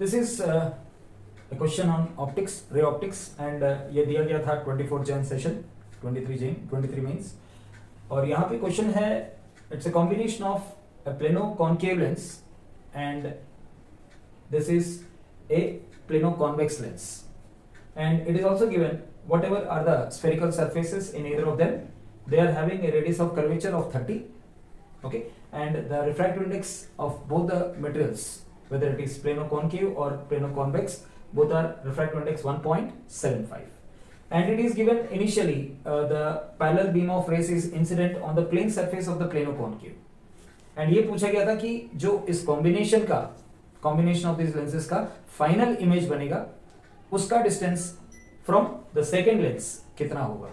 This is question on optics, ray optics, and ये दिया गया था 24 जैन सेशन, 23 मीन्स। और यहाँ पे क्वेश्चन है, it's a combination of a plano concave lens and this is a plano convex lens, and it is also given whatever are the spherical surfaces in either of them, they are having a radius of curvature of 30, okay, and the refractive index of both the materials, whether it is plano concave or plano convex, both are refractive index 1.75, and it is given initially the parallel beam of rays is incident on the plane surface of the plano concave, and ये पूछा गया था कि जो इस combination of this lenses का final image बनेगा उसका distance from the second lens कितना होगा।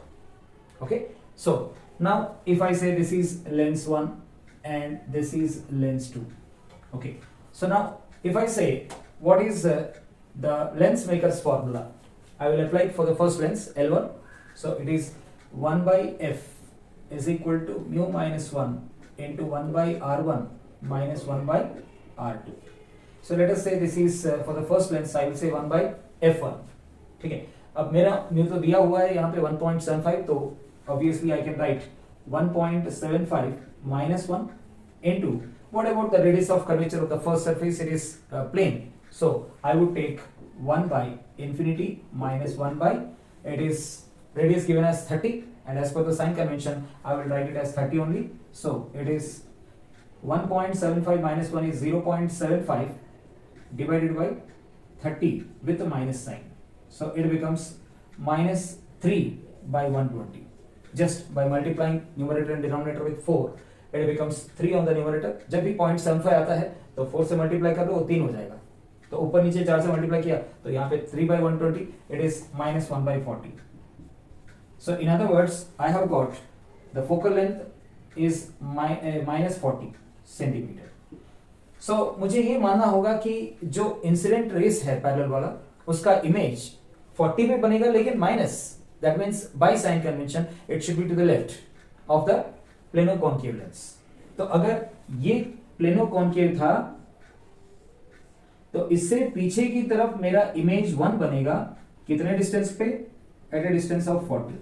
Okay, so now if I say this is lens 1 and this is lens 2, okay, so now if I say what is the lens makers formula, I will apply it for the first lens L1, so it is 1 by f is equal to mu minus 1 into 1 by r1 minus 1 by r2. So let us say this is for the first lens, I will say 1 by f1, ठीक है। अब मेरा mu तो दिया हुआ है यहाँ पे 1.75, तो obviously I can write 1.75 minus 1 into what about the radius of curvature of the first surface, it is plane, so I would take 1 by infinity minus 1 by, it is radius given as 30, and as per the sign convention I will write it as 30 only, so it is 1.75 minus 1 is 0.75 divided by 30 with the minus sign, so it becomes minus 3 by 120. Just by multiplying numerator and denominator with 4, it becomes 3 on the numerator. जब भी 0.75 आता है तो 4 से multiply कर दो, 3 हो जाएगा, तो ऊपर नीचे 4 से मल्टीप्लाई किया तो यहाँ पे 3 by 120, it is minus 1 by 40. So in other words, I have got the focal length is minus 40 centimeter. So मुझे ये मानना होगा कि जो इंसिडेंट रेस है पैरेलल वाला, उसका इमेज 40 में बनेगा, लेकिन minus, that means by sign convention it should be to the left of the plano concave lens. तो अगर ये प्लेनो कॉन्केव था तो इससे पीछे की तरफ मेरा इमेज 1 बनेगा, कितने डिस्टेंस पे? एट ए डिस्टेंस ऑफ 40,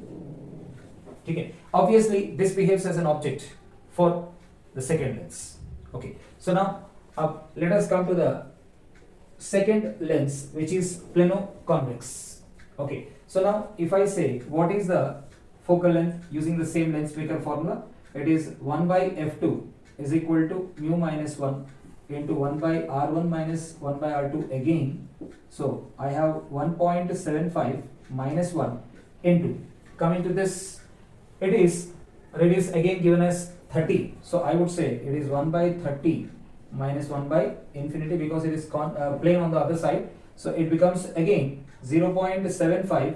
ठीक है। Obviously this behaves as an object for the second lens, okay. So now let us come to the second lens, which is plano convex. Okay, so now if I say what is the focal length using the same lens maker formula, it is 1 by f2 is equal to mu minus 1 into 1 by r1 minus 1 by r2 again. So I have 1.75 minus 1 into, coming to this, it is radius again given as 30, so I would say it is 1 by 30 minus 1 by infinity, because it is plane on the other side, so it becomes again 0.75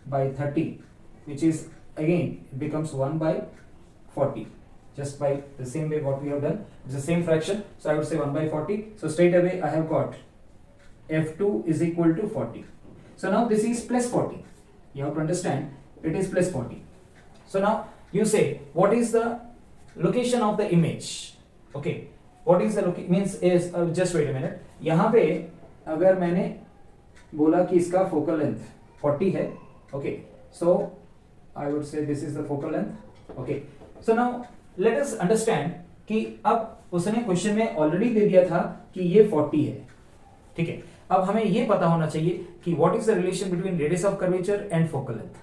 by 30, which is again it becomes 1 by 40, just by the same way what we have done, it's the same fraction, so I would say 1 by 40. So straight away I have got f2 is equal to 40. So now this is plus 40, you have to understand it is plus 40. So now you say what is the location of the image, okay, what is the location means is just wait a minute, यहाँ पे अगर मैंने बोला कि इसका focal length 40 है, okay, so I would say this is the focal length, okay. So now let us understand कि अब उसने क्वेश्चन में ऑलरेडी दे दिया था कि ये 40 है, ठीक है। अब हमें ये पता होना चाहिए कि what is the relation between radius of curvature and focal length.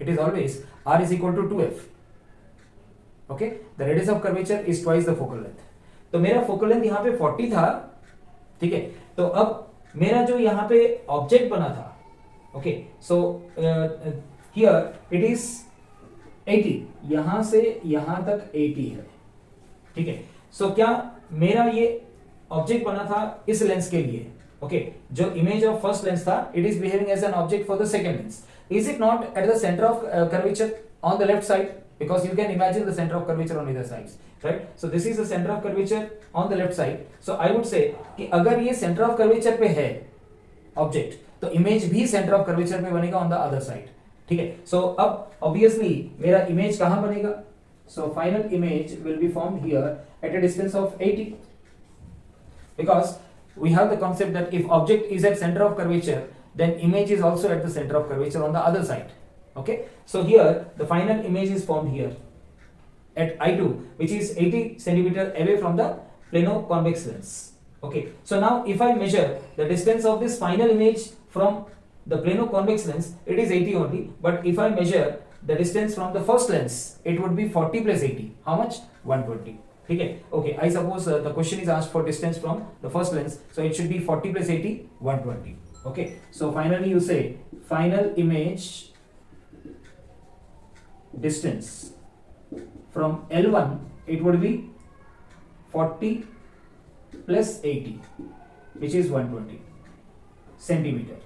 It is always r is equal to 2f, okay, the radius of curvature is twice the focal length. तो मेरा फोकल लेंथ यहाँ पे 40 था, ठीक है। तो अब मेरा जो यहाँ पे ऑब्जेक्ट बना था, okay, so here it is 80, यहां से यहां तक 80 है, ठीक है। सो क्या मेरा ये ऑब्जेक्ट बना था इस लेंस के लिए, ओके, जो इमेज ऑफ फर्स्ट लेंस था, it is behaving as an object for the second lens. Is it not at the centre of curvature on the left side, because you can imagine the center of curvature on either sides, right? So this is the center of curvature on the left side, so I would say कि अगर ये center of curvature पे है object, तो image भी center of curvature पे बनेगा on the other side, ठीक है। So अब obviously मेरा image कहाँ बनेगा? So final image will be formed here at a distance of 80, because we have the concept that if object is at center of curvature, then image is also at the center of curvature on the other side. Okay, so here the final image is formed here at I2, which is 80 centimeter away from the plano-convex lens. Okay, so now if I measure the distance of this final image from the plano-convex lens, it is 80 only, but if I measure the distance from the first lens, it would be 40 plus 80. How much? 120. Okay, I suppose the question is asked for distance from the first lens, so it should be 40 plus 80, 120. Okay, so finally you say final image distance from L1, it would be 40 plus 80, which is 120 centimeter.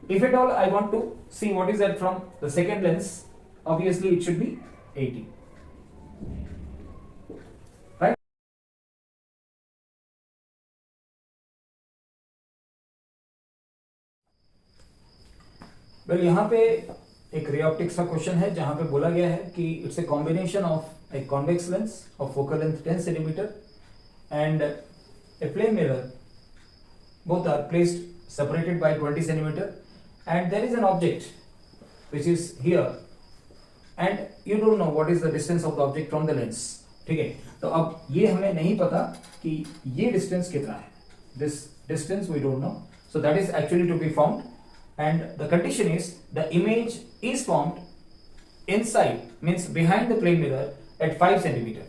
If at all I want to see what is that from the second lens, obviously it should be 80. Right? Well, यहाँ पे एक ray optics का question है जहां पे बोला गया है कि it's a combination of a convex lens of focal length 10 centimetre and a plane mirror, both are placed separated by 20 centimeter, and there is an object which is here and you don't know what is the distance of the object from the lens. ठीक है, तो अब ये हमें नहीं पता कि ये distance कितना है. This distance we don't know, so that is actually to be found, and the condition is the image is formed inside, means behind the plane mirror at 5 centimeter.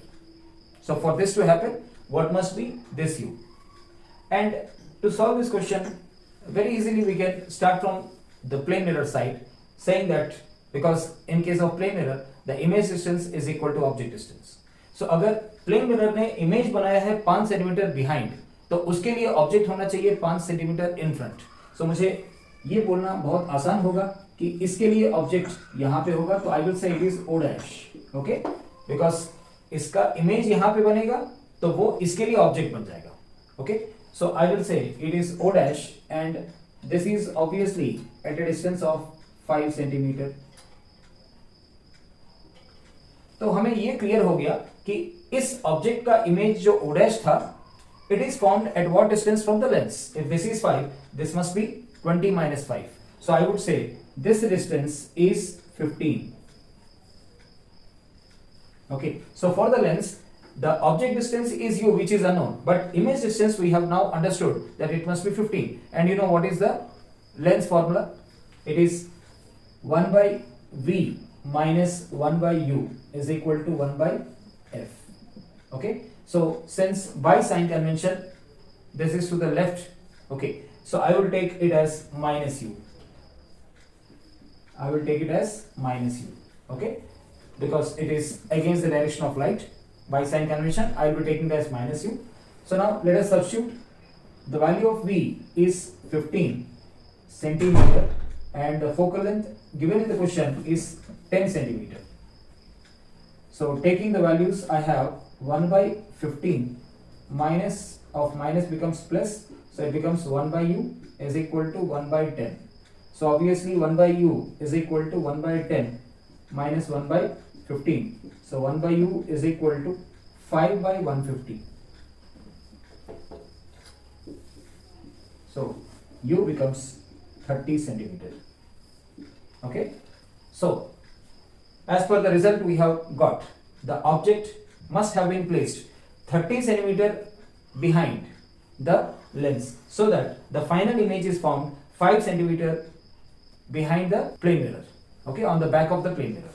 So for this to happen, what must be this u? And to solve this question, very easily we can start from the plane mirror side, saying that because in case of plane mirror, the image distance is equal to object distance. So अगर plane mirror ने image बनाया है 5 centimetre behind, तो उसके लिए object होना चाहिए 5 centimetre in front. So मुझे ये बोलना बहुत आसान होगा कि इसके लिए ऑब्जेक्ट यहाँ पे होगा, तो I will say it is O dash. Okay, because इसका इमेज यहाँ पे बनेगा तो वो इसके लिए ऑब्जेक्ट बन जाएगा. Okay, so I will say it is O dash and this is obviously at a distance of 5 centimetre. तो हमें ये क्लियर हो गया कि इस ऑब्जेक्ट का इमेज जो ओ डैश था, it is formed at what distance from the lens. If this is 5, this must be 20 minus 5. So I would say this distance is 15. Okay, so for the lens, the object distance is u, which is unknown, but image distance we have now understood that it must be 15. And you know what is the lens formula? It is 1 by v minus 1 by u is equal to 1 by f. Okay, so since by sign convention this is to the left, okay, so I will take it as minus u. I will take it as minus u. Okay, because it is against the direction of light. By sign convention, I will be taking it as minus u. So now let us substitute. The value of v is 15 centimeter, and the focal length given in the question is 10 centimeter. So taking the values, I have 1 by 15 minus of minus becomes plus. So it becomes 1 by u is equal to 1 by 10. So obviously 1 by u is equal to 1 by 10 minus 1 by 15. So 1 by u is equal to 5 by 150. So u becomes 30 centimeter. Okay. So as per the result we have got, the object must have been placed 30 centimeter behind the lens, so that the final image is formed 5 centimeter behind the plane mirror. Okay, on the back of the plane mirror.